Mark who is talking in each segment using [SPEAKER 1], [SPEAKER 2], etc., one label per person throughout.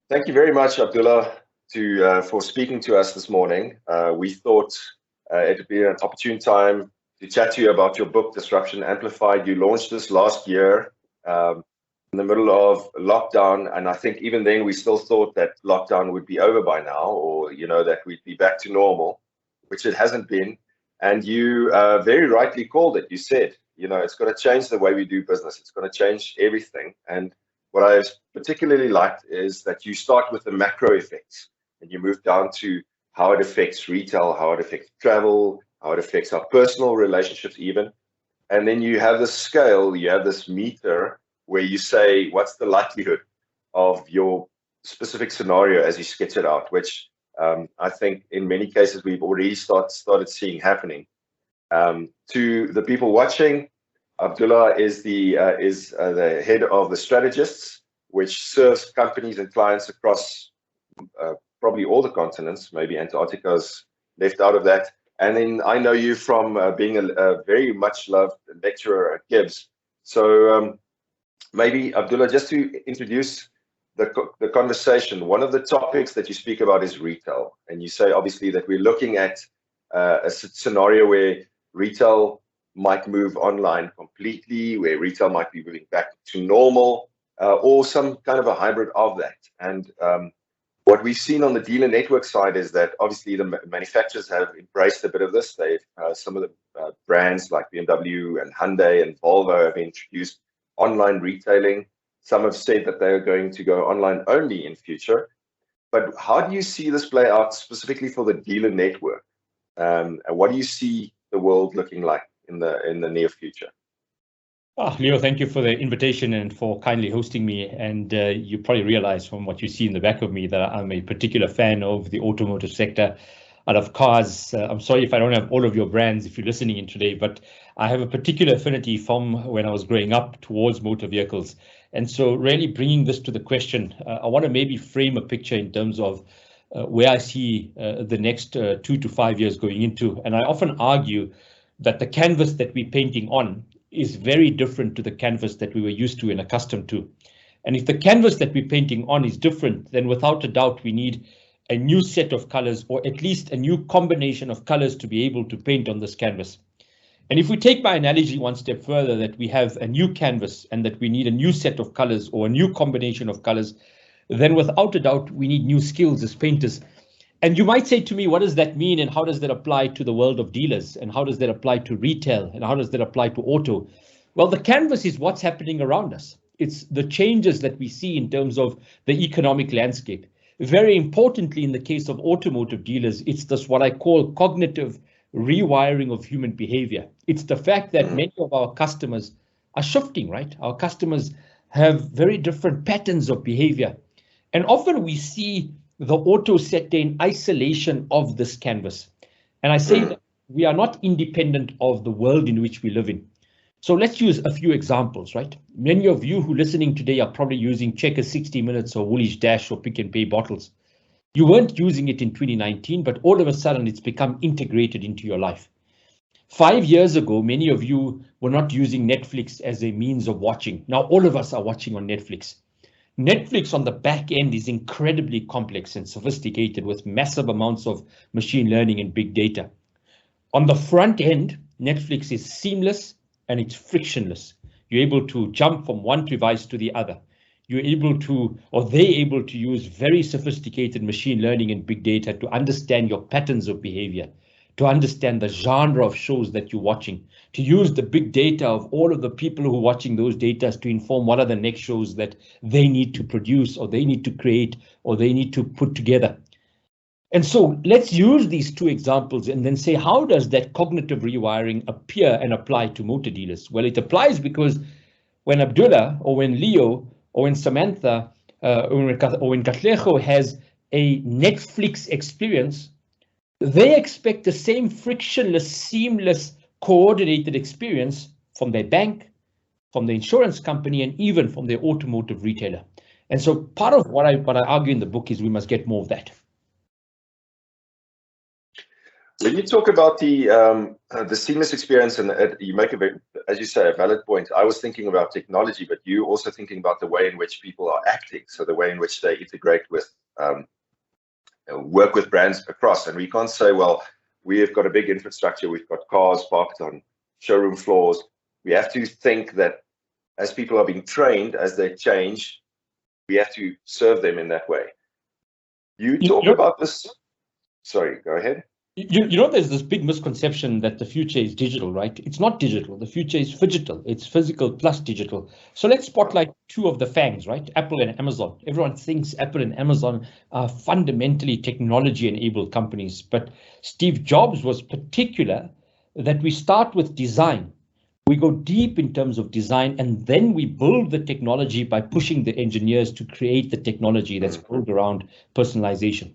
[SPEAKER 1] Thank you very much, Abdullah, for speaking to us this morning. We thought it would be an opportune time to chat to you about your book, Disruption Amplified. You launched this last year in the middle of lockdown, and I think even then we still thought that lockdown would be over by now, or that we'd be back to normal, which it hasn't been. And you very rightly called it. You said, it's going to change the way we do business. It's going to change everything. And what I particularly liked is that you start with the macro effects and you move down to how it affects retail, how it affects travel, how it affects our personal relationships even. And then you have this scale, you have this meter where you say, what's the likelihood of your specific scenario as you sketch it out, which I think in many cases we've already started seeing happening. To the people watching, Abdullah is the head of the strategists, which serves companies and clients across probably all the continents. Maybe Antarctica's left out of that. And then I know you from being a very much loved lecturer at Gibbs. So maybe Abdullah, just to introduce the conversation, one of the topics that you speak about is retail. And you say, obviously, that we're looking at a scenario where retail might move online completely, where retail might be moving back to normal, or some kind of a hybrid of that. And what we've seen on the dealer network side is that obviously the manufacturers have embraced a bit of this. They've some of the brands like BMW and Hyundai and Volvo have introduced online retailing. Some have said that they are going to go online only in future. But how do you see this play out specifically for the dealer network? And what do you see the world looking like in the near future?
[SPEAKER 2] Leo, thank you for the invitation and for kindly hosting me. And you probably realize from what you see in the back of me that I'm a particular fan of the automotive sector. I love cars. I'm sorry if I don't have all of your brands if you're listening in today, but I have a particular affinity from when I was growing up towards motor vehicles. And so really bringing this to the question, I want to maybe frame a picture in terms of where I see the next 2 to 5 years going into. And I often argue that the canvas that we're painting on is very different to the canvas that we were used to and accustomed to. And if the canvas that we're painting on is different, then without a doubt, we need a new set of colors, or at least a new combination of colors to be able to paint on this canvas. And if we take my analogy one step further, that we have a new canvas and that we need a new set of colors or a new combination of colors, then without a doubt, we need new skills as painters. And you might say to me, what does that mean? And how does that apply to the world of dealers? And how does that apply to retail? And how does that apply to auto? Well, the canvas is what's happening around us. It's the changes that we see in terms of the economic landscape. Very importantly, in the case of automotive dealers, it's this what I call cognitive rewiring of human behavior. It's the fact that many of our customers are shifting, right? Our customers have very different patterns of behavior. And often we see the auto sector in isolation of this canvas. And I say that we are not independent of the world in which we live in. So let's use a few examples, right? Many of you who are listening today are probably using Checkers 60 Minutes or Woolies Dash or Pick and Pay bottles. You weren't using it in 2019, but all of a sudden it's become integrated into your life. 5 years ago, many of you were not using Netflix as a means of watching. Now all of us are watching on Netflix. Netflix on the back end is incredibly complex and sophisticated with massive amounts of machine learning and big data. On the front end, Netflix is seamless and it's frictionless. You're able to jump from one device to the other. You're able to, or they're able to use very sophisticated machine learning and big data to understand your patterns of behavior, to understand the genre of shows that you're watching, to use the big data of all of the people who are watching those data to inform what are the next shows that they need to produce or they need to create or they need to put together. And so let's use these two examples and then say, how does that cognitive rewiring appear and apply to motor dealers? Well, it applies because when Abdullah or when Leo or when Samantha or when Katlego has a Netflix experience, they expect the same frictionless, seamless, coordinated experience from their bank, from the insurance company, and even from their automotive retailer. And so part of what I argue in the book is we must get more of that.
[SPEAKER 1] When you talk about the seamless experience, and you make a very, as you say, a valid point. I was thinking about technology, but you also thinking about the way in which people are acting. So the way in which they integrate with, work with brands across. And we can't say, well, we have got a big infrastructure. We've got cars parked on showroom floors. We have to think that as people are being trained, as they change, we have to serve them in that way. You talk about this. Sorry, go ahead.
[SPEAKER 2] You know, there's this big misconception that the future is digital, right? It's not digital. The future is phygital. It's physical plus digital. So let's spotlight two of the fangs, right? Apple and Amazon. Everyone thinks Apple and Amazon are fundamentally technology-enabled companies, but Steve Jobs was particular that we start with design. We go deep in terms of design, and then we build the technology by pushing the engineers to create the technology that's built around personalization.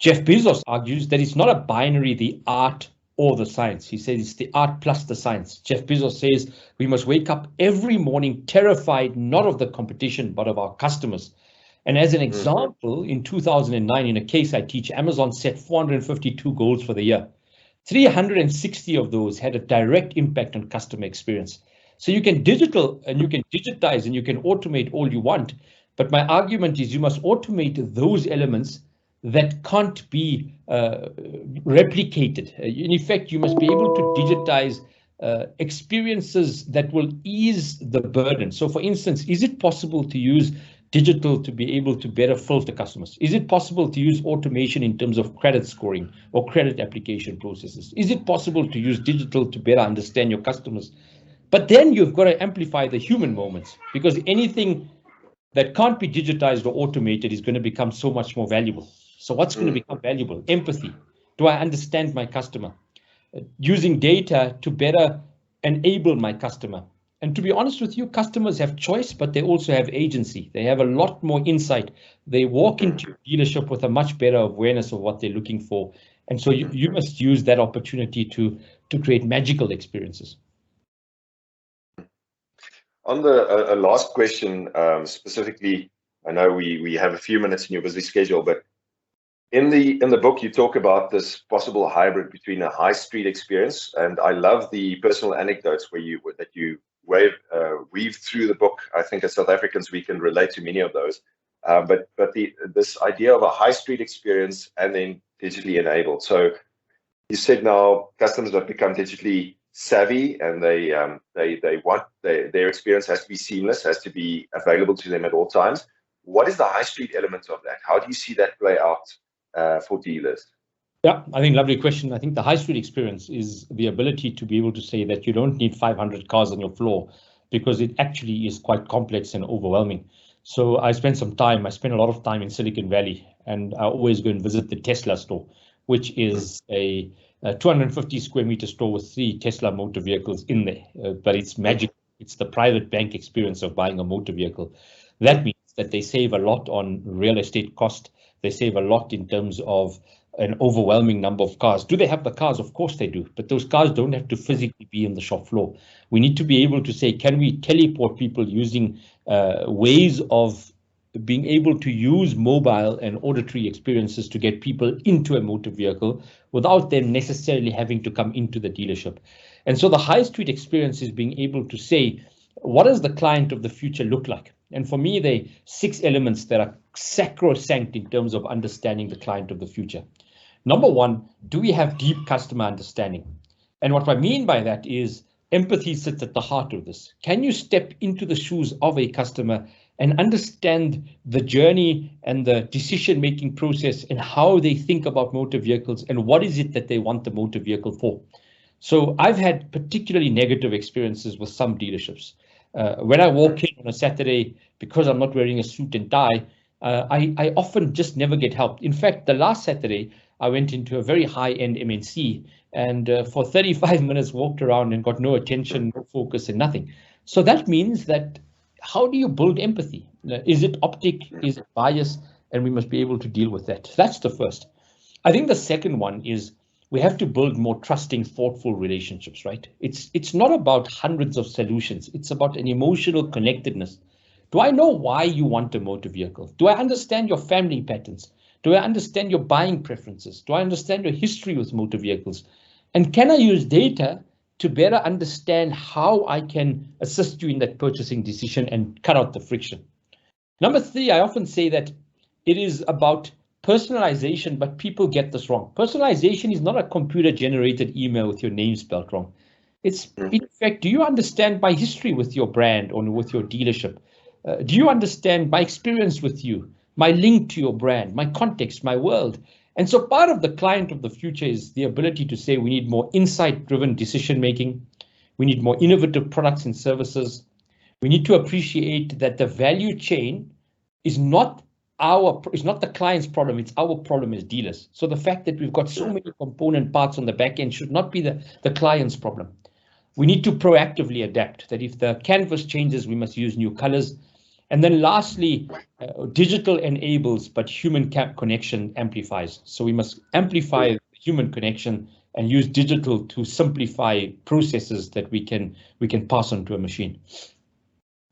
[SPEAKER 2] Jeff Bezos argues that it's not a binary, the art or the science. He says it's the art plus the science. Jeff Bezos says we must wake up every morning terrified, not of the competition, but of our customers. And as an example, in 2009, in a case I teach, Amazon set 452 goals for the year. 360 of those had a direct impact on customer experience. So you can digital and you can digitize and you can automate all you want. But my argument is you must automate those elements that can't be replicated. In effect, you must be able to digitize experiences that will ease the burden. So for instance, is it possible to use digital to be able to better filter customers? Is it possible to use automation in terms of credit scoring or credit application processes? Is it possible to use digital to better understand your customers? But then you've got to amplify the human moments, because anything that can't be digitized or automated is going to become so much more valuable. So what's going to become valuable? Empathy. Do I understand my customer? Using data to better enable my customer. And to be honest with you, customers have choice, but they also have agency. They have a lot more insight. They walk into a dealership with a much better awareness of what they're looking for. And so you must use that opportunity to create magical experiences.
[SPEAKER 1] On the last question, specifically, I know we have a few minutes in your busy schedule, but in the book, you talk about this possible hybrid between a high street experience, and I love the personal anecdotes where you weave through the book. I think as South Africans, we can relate to many of those. But this idea of a high street experience and then digitally enabled. So you said now customers have become digitally savvy, and they want their experience has to be seamless, has to be available to them at all times. What is the high street element of that? How do you see that play out for dealers?
[SPEAKER 2] Yeah, I think lovely question. I think the high street experience is the ability to be able to say that you don't need 500 cars on your floor, because it actually is quite complex and overwhelming. So I spent a lot of time in Silicon Valley, and I always go and visit the Tesla store, which is a 250 square meter store with 3 Tesla motor vehicles in there. But it's magic. It's the private bank experience of buying a motor vehicle. That means that they save a lot on real estate cost. They save a lot in terms of an overwhelming number of cars. Do they have the cars? Of course they do, but those cars don't have to physically be in the shop floor. We need to be able to say, can we teleport people using ways of being able to use mobile and auditory experiences to get people into a motor vehicle without them necessarily having to come into the dealership. And so the high street experience is being able to say, what does the client of the future look like? And for me, there are 6 elements that are sacrosanct in terms of understanding the client of the future. Number 1, do we have deep customer understanding? And what I mean by that is empathy sits at the heart of this. Can you step into the shoes of a customer and understand the journey and the decision-making process and how they think about motor vehicles and what is it that they want the motor vehicle for? So I've had particularly negative experiences with some dealerships. When I walk in on a Saturday, because I'm not wearing a suit and tie, I often just never get helped. In fact, the last Saturday, I went into a very high-end MNC and for 35 minutes walked around and got no attention, no focus and nothing. So that means that how do you build empathy? Is it optic? Is it bias? And we must be able to deal with that. That's the first. I think the second one is we have to build more trusting, thoughtful relationships, right? It's not about hundreds of solutions. It's about an emotional connectedness. Do I know why you want a motor vehicle? Do I understand your family patterns? Do I understand your buying preferences? Do I understand your history with motor vehicles? And can I use data to better understand how I can assist you in that purchasing decision and cut out the friction? Number three, I often say that it is about personalization, but people get this wrong. Personalization is not a computer-generated email with your name spelled wrong. It's, in fact, do you understand my history with your brand or with your dealership? Do you understand my experience with you, my link to your brand, my context, my world? And so part of the client of the future is the ability to say we need more insight-driven decision-making. We need more innovative products and services. We need to appreciate that the value chain is not the client's problem, it's our problem as dealers. So the fact that we've got so many component parts on the back end should not be the client's problem. We need to proactively adapt, that if the canvas changes, we must use new colors. And then lastly, digital enables, but human connection amplifies. So we must amplify human connection and use digital to simplify processes that we can pass on to a machine.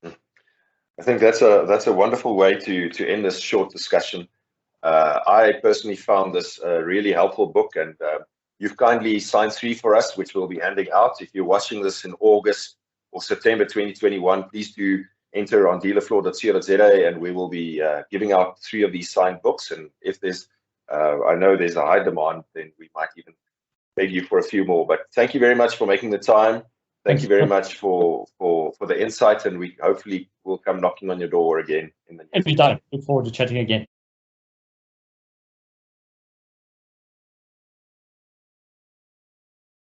[SPEAKER 1] I think that's a wonderful way to end this short discussion. I personally found this a really helpful book, and you've kindly signed 3 for us, which we'll be handing out. If you're watching this in August or September 2021, please do enter on dealerfloor.co.za, and we will be giving out 3 of these signed books. And if there's, I know there's a high demand, then we might even beg you for a few more. But thank you very much for making the time. Thank you very much for the insight, and we hopefully will come knocking on your door again in the near future.
[SPEAKER 2] Every time. Look forward to chatting again.